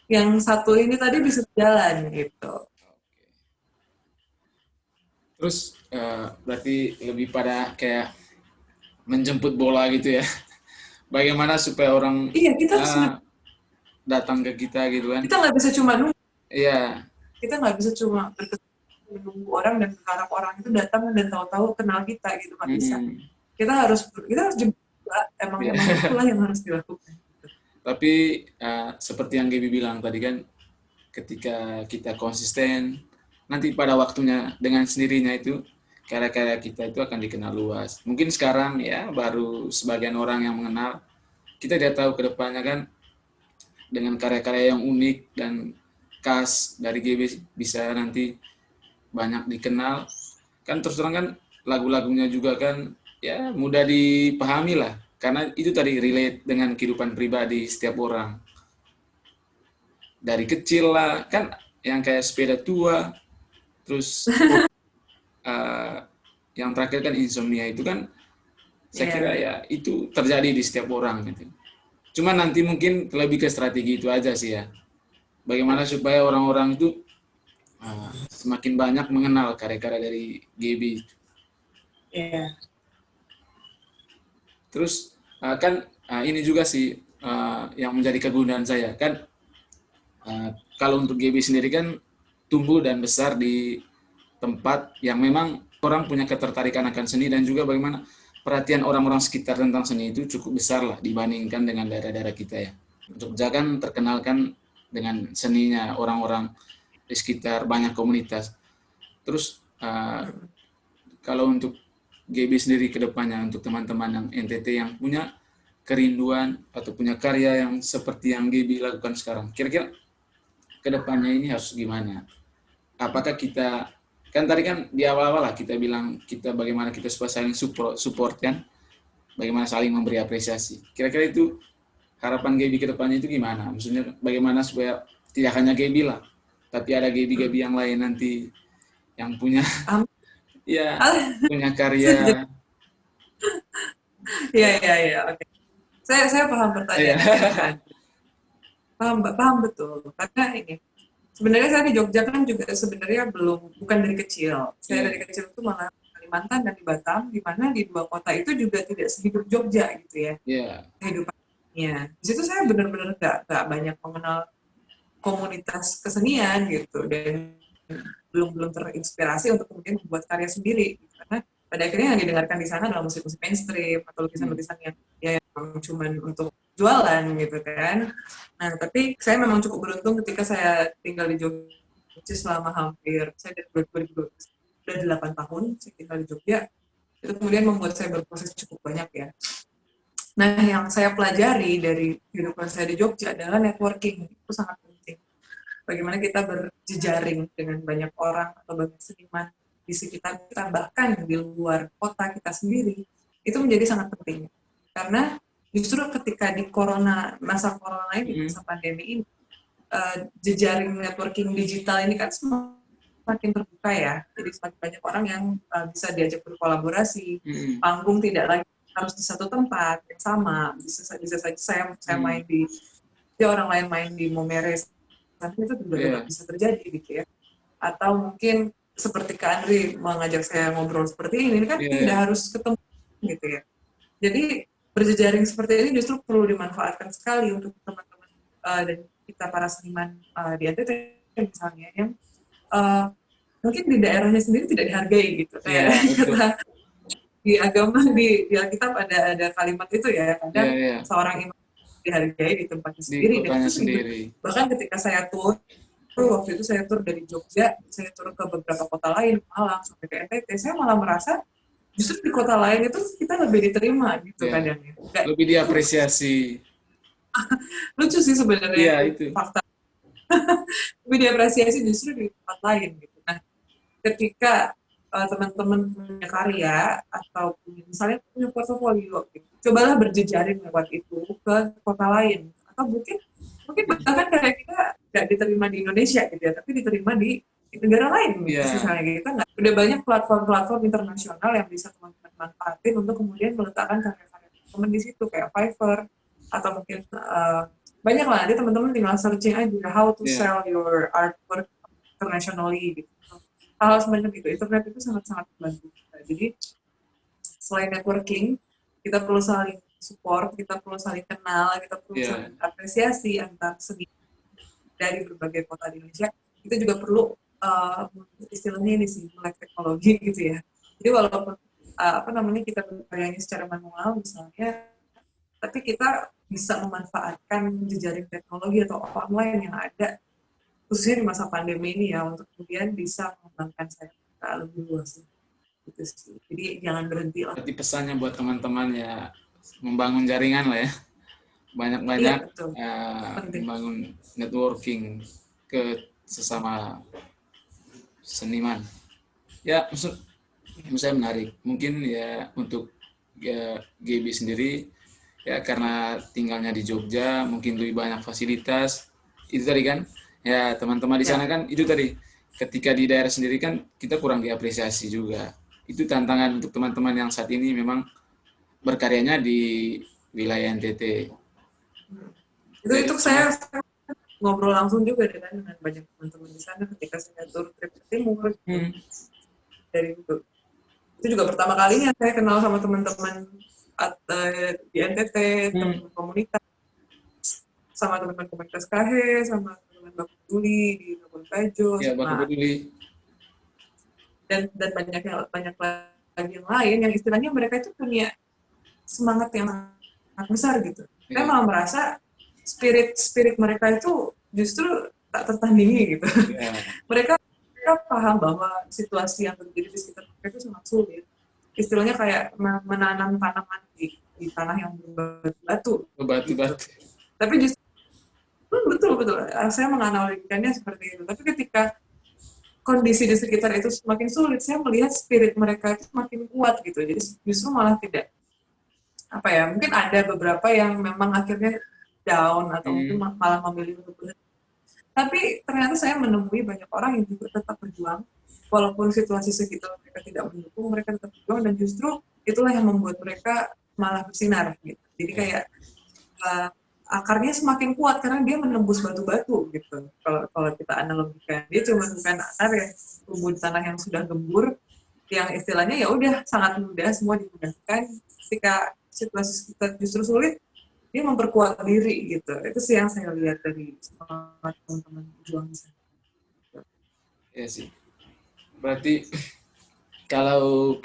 yang satu ini tadi bisa jalan gitu. Terus berarti lebih pada kayak menjemput bola gitu ya. Bagaimana supaya orang kita datang ke kita gitu kan. Kita nggak bisa cuma nunggu. Iya. Kita nggak bisa cuma menunggu orang dan berharap orang itu datang dan tahu-tahu kenal kita gitu, nggak bisa. Kita harus jemput, emang itulah yang harus dilakukan. Tapi seperti yang Gaby bilang tadi kan, ketika kita konsisten, nanti pada waktunya dengan sendirinya itu karya-karya kita itu akan dikenal luas. Mungkin sekarang ya baru sebagian orang yang mengenal, kita tidak tahu ke depannya kan dengan karya-karya yang unik dan khas dari GB bisa nanti banyak dikenal. Kan terus terang kan lagu-lagunya juga kan ya mudah dipahami lah. Karena itu tadi relate dengan kehidupan pribadi setiap orang. Dari kecil lah, kan yang kayak sepeda tua, terus yang terakhir kan insomnia itu kan, saya kira ya itu terjadi di setiap orang gitu. Cuma nanti mungkin lebih ke strategi itu aja sih ya. Bagaimana supaya orang-orang itu semakin banyak mengenal karya-karya dari GB. Terus kan ini juga sih yang menjadi kegunaan saya kan, kalau untuk GB sendiri kan tumbuh dan besar di tempat yang memang orang punya ketertarikan akan seni, dan juga bagaimana perhatian orang-orang sekitar tentang seni itu cukup besar lah dibandingkan dengan daerah-daerah kita ya. Jogja kan terkenalkan dengan seninya orang-orang di sekitar banyak komunitas. Terus kalau untuk GB sendiri ke depannya, untuk teman-teman yang NTT yang punya kerinduan atau punya karya yang seperti yang GB lakukan sekarang, kira-kira ke depannya ini harus gimana? Apakah kita, kan tadi kan di awal-awal lah kita bilang kita bagaimana kita supaya saling support kan, bagaimana saling memberi apresiasi. Kira-kira itu harapan GB ke depannya itu gimana? Maksudnya bagaimana supaya tidak hanya GB lah, tapi ada GB yang lain nanti yang punya ya punya karya. Iya, oke. Saya paham pertanyaan. Paham betul. Karena ini sebenarnya saya di Jogja kan juga sebenarnya bukan dari kecil. Saya dari kecil itu malah di Kalimantan dan di Batam, di mana di dua kota itu juga tidak sehidup Jogja gitu ya. Kehidupannya. Di situ saya benar-benar nggak banyak mengenal komunitas kesenian gitu, dan belum terinspirasi untuk kemudian membuat karya sendiri. Karena pada akhirnya yang didengarkan di sana adalah musik-musik mainstream atau lukisan-lukisan yang cuman untuk jualan gitu kan. Nah, tapi saya memang cukup beruntung ketika saya tinggal di Jogja selama saya dari 2012 sudah 8 tahun saya tinggal di Jogja. Itu kemudian membuat saya berproses cukup banyak ya. Nah, yang saya pelajari dari kehidupan saya di Jogja adalah networking. Itu sangat penting. Bagaimana kita berjejaring dengan banyak orang atau banyak seniman di sekitar kita, bahkan di luar kota kita sendiri, itu menjadi sangat penting. Karena justru ketika di masa corona ini, masa pandemi ini, jejaring networking digital ini kan semakin terbuka ya. Jadi semakin banyak orang yang bisa diajak berkolaborasi. Panggung tidak lagi harus di satu tempat yang sama. Bisa saja saya main di orang lain main di Momeres, tapi itu juga bisa terjadi gitu ya. Atau mungkin seperti Kak Andri mengajak saya ngobrol seperti ini kan tidak harus ketemu gitu ya. Jadi berjejaring seperti ini justru perlu dimanfaatkan sekali untuk teman-teman dan kita para seniman di NTT misalnya yang mungkin di daerahnya sendiri tidak dihargai gitu. Kayak di agama di Alkitab ada kalimat itu ya, kadang seorang imam dihargai di tempatnya sendiri, dan itu sendiri. Bahkan ketika saya turun waktu itu saya tur dari Jogja, saya tur ke beberapa kota lain, Malang sampai ke NTT, saya malah merasa justru di kota lain itu kita lebih diterima gitu Ya, kadang ya. Nggak, lebih diapresiasi. lucu sih sebenarnya Iya itu itu. fakta, lebih diapresiasi justru di tempat lain gitu. Nah, ketika teman-teman punya karya atau misalnya punya portofolio, gitu, cobalah berjejaring lewat itu ke kota lain atau mungkin mungkin bahkan karya kita nggak diterima di Indonesia gitu ya, tapi diterima di negara lain gitu. Iya, Misalnya kita nggak, udah banyak platform-platform internasional yang bisa teman-teman manfaatin untuk kemudian meletakkan karya-karya teman di situ kayak Fiverr atau mungkin banyak lah, nanti teman-teman tinggal searching aja how to iya. sell your artwork internationally gitu. Hal semacam itu, internet itu sangat-sangat membantu kita. Jadi selain networking, kita perlu saling support, kita perlu saling kenal, kita perlu Iya. saling apresiasi antar seni dari berbagai kota di Indonesia. Kita juga perlu istilahnya ini sih, melek teknologi gitu ya. Jadi walaupun apa namanya kita berkaryanya secara manual misalnya, tapi kita bisa memanfaatkan jejaring teknologi atau online yang ada khususnya di masa pandemi ini ya untuk kemudian bisa mengembangkan saya lebih luas gitu sih. Jadi jangan berhenti lah. Berarti pesannya buat teman-teman ya membangun jaringan lah ya. Iya Banyak-banyak betul, penting. membangun networking ke sesama seniman. Ya, menurut saya menarik. Mungkin ya untuk ya, GB sendiri ya karena tinggalnya di Jogja mungkin lebih banyak fasilitas itu tadi kan ya teman-teman di Ya, sana kan itu tadi ketika di daerah sendiri kan kita kurang diapresiasi juga itu tantangan untuk teman-teman yang saat ini memang berkaryanya di wilayah NTT. itu saya ngobrol langsung juga dengan banyak teman-teman di sana ketika saya tur trip ke timur gitu. Hmm, Dari itu juga pertama kalinya saya kenal sama teman-teman di NTT, hmm, teman-teman komunitas, sama teman-teman komunitas KH, sama teman-teman Baku Peduli di Labuan Bajo, ya Baku sama Peduli. dan banyak lagi yang lain yang istilahnya mereka itu punya semangat yang sangat besar gitu. Saya Ya, malah merasa spirit mereka itu justru tak tertandingi gitu. ya, mereka mereka paham bahwa situasi yang terjadi di sekitar mereka itu sangat sulit. Istilahnya kayak menanam tanaman di tanah yang berbatu gitu. batu-batu. Tapi justru betul betul saya menganalogikannya seperti itu. Tapi ketika kondisi di sekitar itu semakin sulit, saya melihat spirit mereka itu semakin kuat gitu. Jadi justru malah tidak apa ya, mungkin ada beberapa yang memang akhirnya down atau mungkin Hmm, malah memilih untuk berhenti. Tapi ternyata saya menemui banyak orang yang juga tetap berjuang, walaupun situasi sekitar mereka tidak mendukung, mereka tetap berjuang dan justru itulah yang membuat mereka malah bersinar gitu. Jadi ya, kayak uh, akarnya semakin kuat karena dia menembus batu-batu gitu. Kalau kita analogikan, dia cuma bukan akar yang tumbuh di tanah yang sudah gembur, yang istilahnya ya udah sangat mudah, semua dimudahkan. Ketika situasi kita justru sulit, dia memperkuat diri gitu. Itu sih yang saya lihat dari semangat teman-teman pejuang di sana. ya sih. Berarti kalau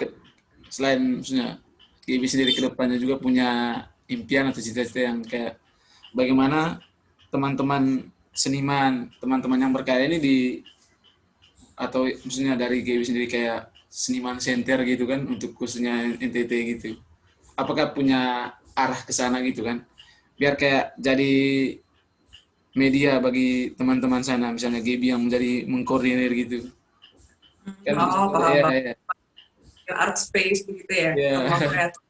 selain maksudnya GB sendiri ke depannya juga punya impian atau cita-cita yang kayak bagaimana teman-teman seniman, teman-teman yang berkarya ini atau maksudnya dari GB sendiri kayak seniman center gitu kan untuk khususnya NTT gitu. Apakah punya arah ke sana gitu kan? Biar kayak jadi media bagi teman-teman sana, misalnya GB yang menjadi mengkoordinir gitu. Kan Oh, paham ya banget. ya Art space begitu ya, ruang ya kreatif.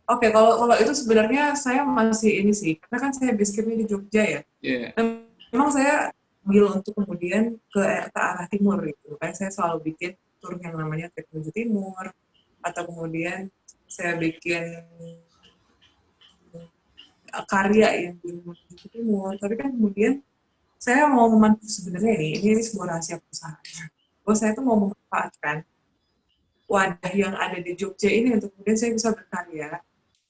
Oke, kalau kalau itu sebenarnya saya masih ini sih, karena kan saya basecampnya di Jogja ya. ya Dan memang saya ambil untuk kemudian ke arah timur gitu. Kayak saya selalu bikin tur yang namanya Trip Menuju Timur, atau kemudian saya bikin karya yang di Menuju Timur. Tapi kan kemudian saya mau memanfaatkan sebenarnya ini sebuah rahasia perusahaan. Bahwa saya tuh mau memanfaatkan wadah yang ada di Jogja ini untuk kemudian saya bisa berkarya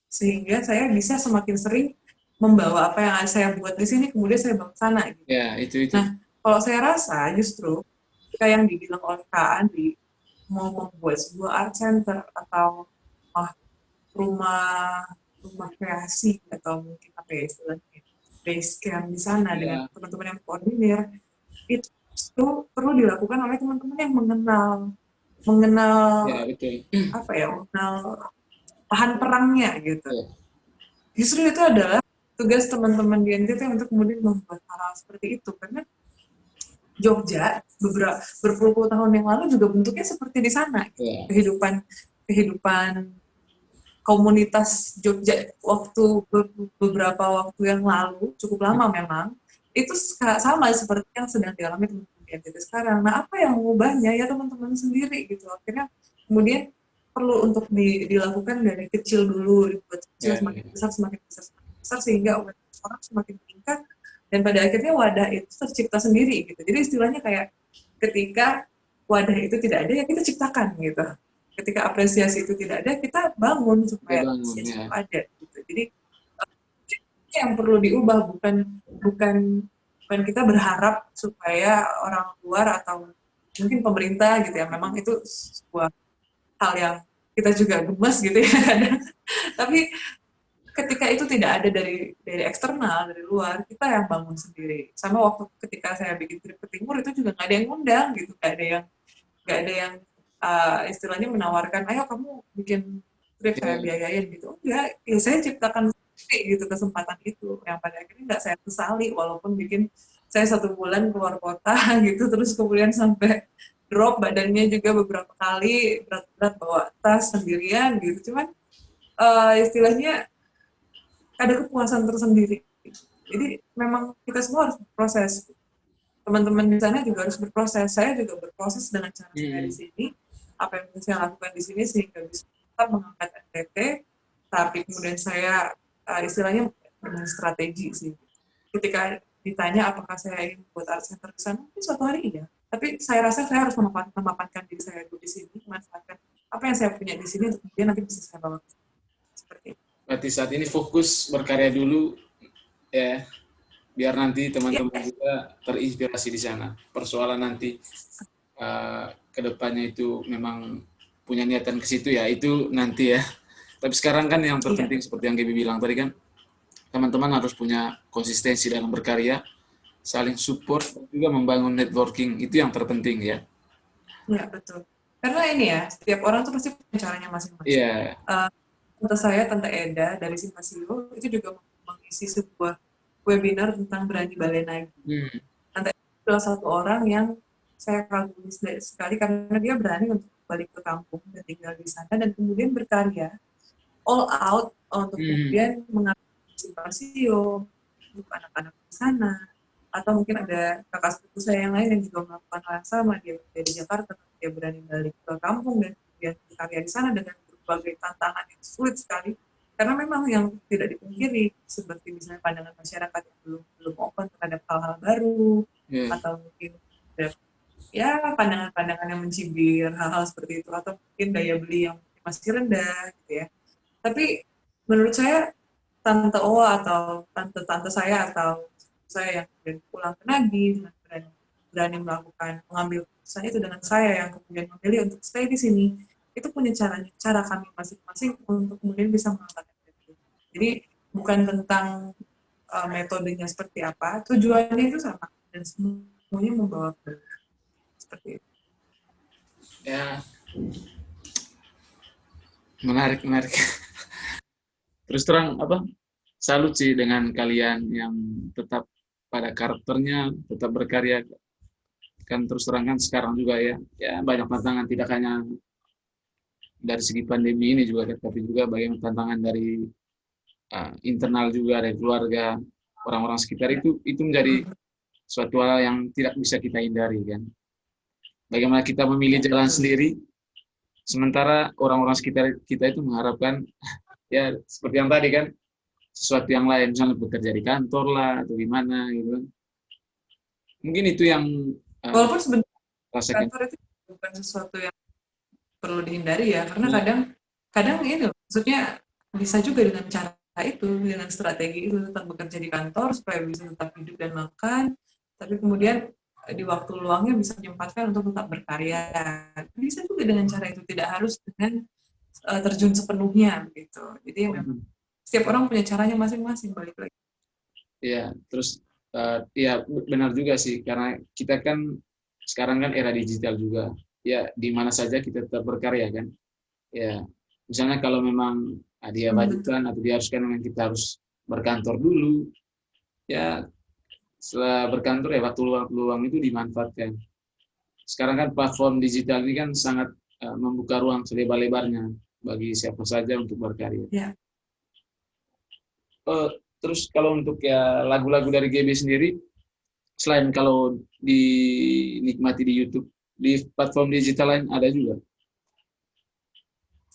sehingga saya bisa semakin sering membawa apa yang saya buat di sini kemudian saya bawa ke sana gitu. ya itu Nah, kalau saya rasa justru kayak yang dibilang oleh Kak Andi mau membuat sebuah art center atau rumah rumah kreasi atau mungkin apa ya istilahnya base camp di sana dengan ya teman-teman yang koordinir itu perlu dilakukan oleh teman-teman yang mengenal Ya, betul. apa ya, mengenal tahan perangnya gitu. Ya. Justru itu adalah tugas teman-teman di NTT untuk kemudian membuat hal seperti itu, karena Jogja berpuluh-puluh tahun yang lalu juga bentuknya seperti di sana. Ya. Kehidupan komunitas Jogja beberapa waktu yang lalu, cukup lama memang, itu sama seperti yang sedang dialami teman-teman di NTT sekarang. Nah, apa yang mengubahnya? Ya teman-teman sendiri gitu. Akhirnya kemudian perlu untuk dilakukan dari kecil dulu, dibuat kecil, Ya. semakin besar, semakin besar, semakin besar, sehingga awareness orang semakin meningkat, dan pada akhirnya wadah itu tercipta sendiri gitu. Jadi istilahnya kayak ketika wadah itu tidak ada, ya kita ciptakan gitu. Ketika apresiasi itu tidak ada, kita bangun Kita supaya bangun, apresiasi ya. itu ada gitu. Jadi yang perlu diubah bukan bukan bukan kita berharap supaya orang luar atau mungkin pemerintah gitu ya, memang itu sebuah hal yang kita juga gemes gitu ya kadang. Tapi ketika itu tidak ada dari eksternal, dari luar, kita yang bangun sendiri. Sama waktu ketika saya bikin trip ke timur, itu juga nggak ada yang ngundang gitu, nggak ada yang istilahnya menawarkan, ayo kamu bikin trip saya Ya. biayain gitu. Enggak, ya saya ciptakan sendiri gitu kesempatan itu, yang pada akhirnya nggak saya sesali, walaupun bikin saya 1 bulan keluar kota gitu, terus kemudian sampai drop badannya juga beberapa kali, berat-berat bawa tas sendirian gitu. Cuman istilahnya ada kepuasan tersendiri. Jadi memang kita semua harus berproses. Teman-teman di sana juga harus berproses. Saya juga berproses dengan cara saya di sini. Apa yang bisa saya lakukan di sini sehingga bisa tetap mengangkat NTT, tapi kemudian saya istilahnya dengan strategi sih. Ketika ditanya apakah saya ingin membuat art center di sana, mungkin suatu hari iya. Tapi saya rasa saya harus memapankan diri saya dulu di sini, memanfaatkan apa yang saya punya di sini untuk kemudian nanti bisa saya bawa seperti itu. Berarti saat ini fokus berkarya dulu ya, biar nanti teman-teman Ya, juga terinspirasi di sana. Persoalan nanti kedepannya itu memang punya niatan ke situ ya, itu nanti ya. Tapi sekarang kan yang terpenting seperti yang Gaby bilang tadi kan, teman-teman harus punya konsistensi dalam berkarya, saling support, dan juga membangun networking, itu yang terpenting ya. Ya, betul. Karena ini ya, setiap orang tuh pasti punya caranya masing-masing. Iya. Tante saya, Tante Eda dari Simpasio, itu juga mengisi sebuah webinar tentang berani balik lagi. Tante Eda adalah satu orang yang saya kagumi sekali karena dia berani untuk balik ke kampung dan tinggal di sana dan kemudian berkarya all out untuk kemudian mengambil Simpasio untuk anak-anak di sana, atau mungkin ada kakak sepupu saya yang lain yang juga melakukan hal yang sama. Dia dari Jakarta, dia berani balik ke kampung dan kemudian berkarya di sana dengan berbagai tantangan yang sulit sekali, karena memang yang tidak dipungkiri seperti misalnya pandangan masyarakat yang belum open terhadap hal-hal baru, atau mungkin ya pandangan-pandangan yang mencibir hal-hal seperti itu, atau mungkin daya beli yang masih rendah gitu ya. Tapi menurut saya Tante Owa atau tante-tante saya atau saya yang kemudian pulang ke Nadi dengan berani melakukan mengambil keputusan itu dengan saya yang kemudian memilih untuk stay di sini, itu punya cara kami masing-masing untuk kemudian bisa mengangkat itu. Jadi bukan tentang metodenya seperti apa, tujuannya itu sama dan semuanya membawa ke seperti itu. Ya, menarik. Terus terang salut sih dengan kalian yang tetap pada karakternya, tetap berkarya. Kan terus terang kan sekarang juga ya banyak tantangan, tidak hanya dari segi pandemi ini juga, tapi juga banyak tantangan dari internal juga, dari keluarga, orang-orang sekitar, itu menjadi suatu hal yang tidak bisa kita hindari kan. Bagaimana kita memilih jalan sendiri, sementara orang-orang sekitar kita itu mengharapkan ya seperti yang tadi kan, sesuatu yang lain, misalnya bekerja di kantor lah atau gimana gitu. Mungkin itu yang walaupun sebenarnya rasakan. kantor itu bukan sesuatu yang perlu dihindari ya, karena kadang ini maksudnya bisa juga dengan cara itu, dengan strategi itu, tetap bekerja di kantor supaya bisa tetap hidup dan makan, tapi kemudian di waktu luangnya bisa menyempatkan untuk tetap berkarya. Bisa juga dengan cara itu, tidak harus dengan terjun sepenuhnya gitu. Jadi memang setiap orang punya caranya masing-masing, balik lagi. Ya, terus Ya benar juga sih, karena kita kan sekarang kan era digital juga. Ya di mana saja kita tetap berkarya kan. Ya misalnya kalau memang dia Betul. bajukan atau diharuskan memang kita harus berkantor dulu, ya setelah berkantor ya waktu luang itu dimanfaatkan. Sekarang kan platform digital ini kan sangat membuka ruang selebar-lebarnya bagi siapa saja untuk berkarya. Ya. Terus kalau untuk ya lagu-lagu dari GB sendiri, selain kalau dinikmati di YouTube, di platform digital lain ada juga?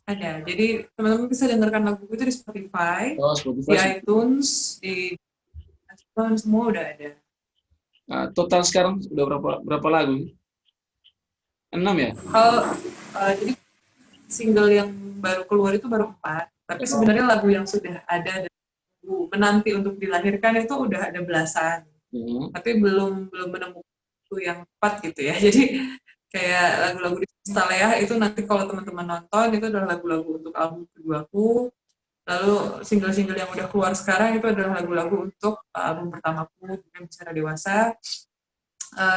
Ada. Jadi teman-teman bisa dengarkan lagu itu di Spotify, Oh, di Spotify. iTunes, di iTunes, semua udah ada. Total sekarang udah berapa lagu? 6 ya? Kalau jadi single yang baru keluar itu baru 4, tapi sebenarnya lagu yang sudah ada dan menanti untuk dilahirkan itu udah ada belasan. Tapi belum menemukan itu yang tepat gitu ya. Jadi kayak lagu-lagu di Stalea itu nanti kalau teman-teman nonton itu adalah lagu-lagu untuk album keduaku. Lalu single-single yang udah keluar sekarang itu adalah lagu-lagu untuk album pertamaku yang Bicara Dewasa.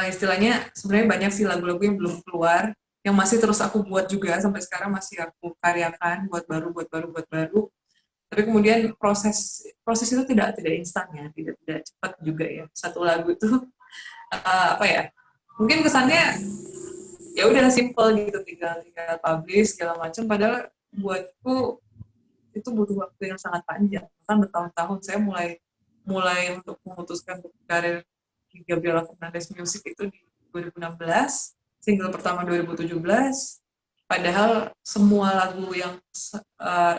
Istilahnya sebenarnya banyak sih lagu-lagu yang belum keluar, yang masih terus aku buat juga sampai sekarang masih aku karyakan, buat baru. Tapi kemudian proses itu tidak instan ya, tidak cepat juga ya. Satu lagu itu apa ya? Mungkin kesannya ya udah simple gitu, tinggal publish segala macam. Padahal buatku itu butuh waktu yang sangat panjang, bahkan bertahun-tahun. Saya mulai untuk memutuskan untuk karir di Gabriela Fernandez Music itu di 2016, single pertama 2017. Padahal semua lagu yang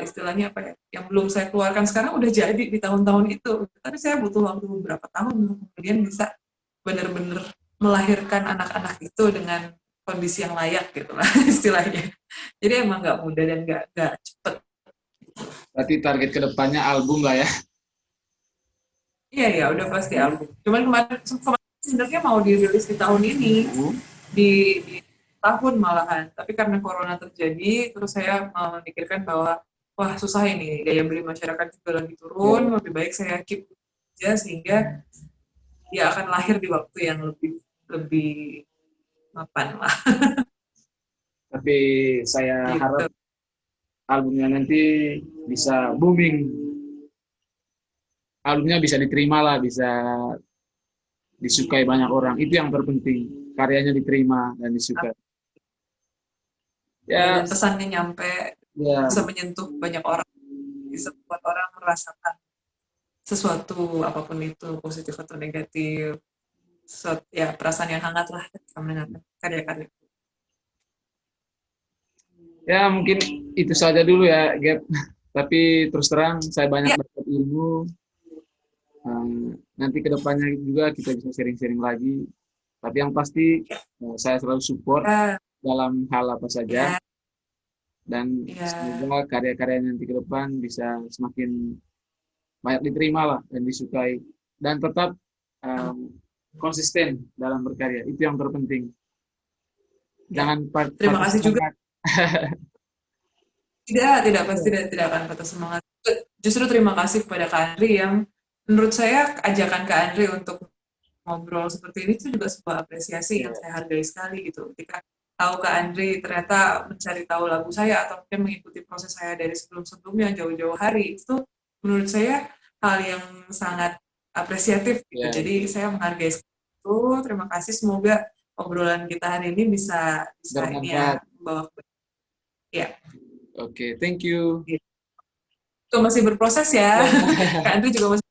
istilahnya apa ya, yang belum saya keluarkan sekarang udah jadi di tahun-tahun itu. Tapi saya butuh waktu beberapa tahun untuk kemudian bisa benar-benar melahirkan anak-anak itu dengan kondisi yang layak gitu lah istilahnya. Jadi emang nggak mudah dan nggak cepet. Berarti target kedepannya album lah ya? Iya, udah pasti album. Cuman kemarin sebenarnya mau dirilis di tahun ini, di tahun malahan. Tapi karena corona terjadi, terus saya memikirkan bahwa wah susah ini, daya beli masyarakat juga lagi turun, lebih baik saya keep aja sehingga dia akan lahir di waktu yang lebih mapan lah. Tapi saya Gitu. harap albumnya nanti bisa booming. Albumnya bisa diterima lah, bisa disukai banyak orang. Itu yang terpenting. Karyanya diterima dan disukai. Ya, Dan pesannya nyampe, ya, bisa menyentuh banyak orang, bisa buat orang merasakan sesuatu apapun itu, positif atau negatif. Ya perasaan yang hangat lah ketika mendengarkan karya-karya. ya mungkin itu saja dulu ya, Gap. Tapi terus terang saya banyak dapat ilmu. Nanti kedepannya juga kita bisa sharing-sharing lagi. Tapi yang pasti saya selalu support dalam hal apa saja. Dan semoga karya-karya nanti ke depan bisa semakin banyak diterima lah dan disukai. Dan tetap konsisten dalam berkarya. Itu yang terpenting. Jangan Terima kasih juga. Tidak pasti Ya. tidak akan patah semangat. Justru terima kasih kepada Kak Andri yang menurut saya ajakan Kak Andri untuk ngobrol seperti ini itu juga sebuah apresiasi yang saya hargai sekali gitu. Ketika tahu Kak Andri ternyata mencari tahu lagu saya atau mungkin mengikuti proses saya dari sebelum-sebelumnya jauh-jauh hari, itu menurut saya hal yang sangat apresiatif gitu. Jadi saya menghargai itu. Terima kasih, semoga obrolan kita hari ini bisa ini ya membawa ya. Oke, thank you. Itu masih berproses ya. Kak Andri juga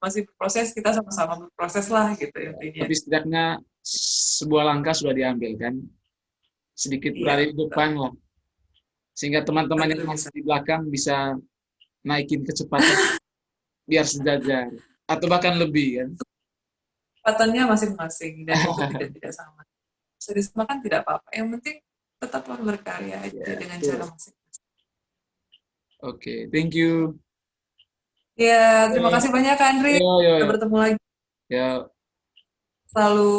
masih berproses, kita sama-sama berproses lah gitu intinya. Tapi setidaknya sebuah langkah sudah diambil kan, sedikit berada di depan lah, sehingga teman-teman yang masih di belakang bisa naikin kecepatan biar sejajar atau bahkan lebih kan. Kecepatannya masing-masing dan itu tidak sama. Bisa disamakan tidak apa-apa. Yang penting tetaplah berkarya aja dengan cara masing-masing. Oke, thank you. Ya, terima kasih banyak Kak Andri. Kita bertemu lagi. Ya. Selalu